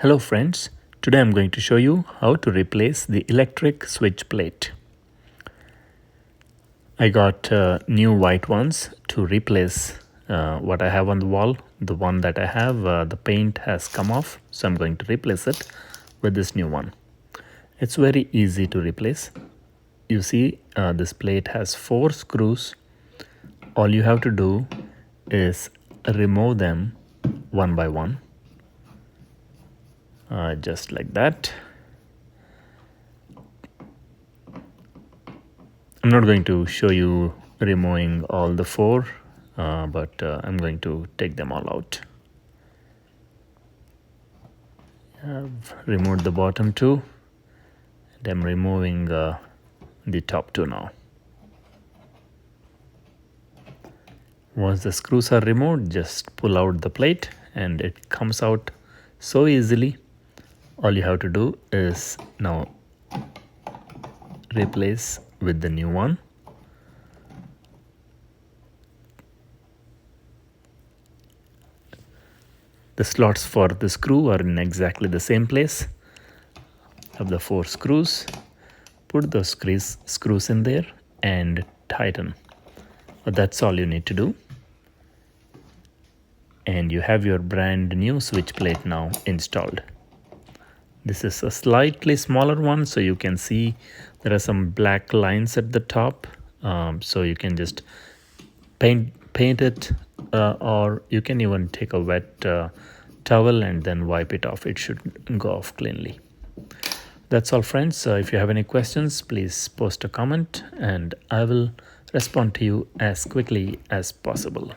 Hello friends, today I'm going to show you how to replace the electric switch plate. I got new white ones to replace what I have on the wall. The one that I have, the paint has come off, so I'm going to replace it with this new one. It's very easy to replace. You see, this plate has 4 screws. All you have to do is remove them one by one. Just like that. I'm not going to show you removing all the 4, but I'm going to take them all out. I've removed the bottom 2 and I'm removing the top 2 now. Once the screws are removed, just pull out the plate and it comes out so easily. All you have to do is now replace with the new one. The slots for the screw are in exactly the same place. Have the 4 screws. Put those screws in there and tighten. That's all you need to do. And you have your brand new switch plate now installed. This is a slightly smaller one, so you can see there are some black lines at the top. So you can just paint it, or you can even take a wet towel and then wipe it off. It should go off cleanly. That's all friends. If you have any questions, please post a comment and I will respond to you as quickly as possible.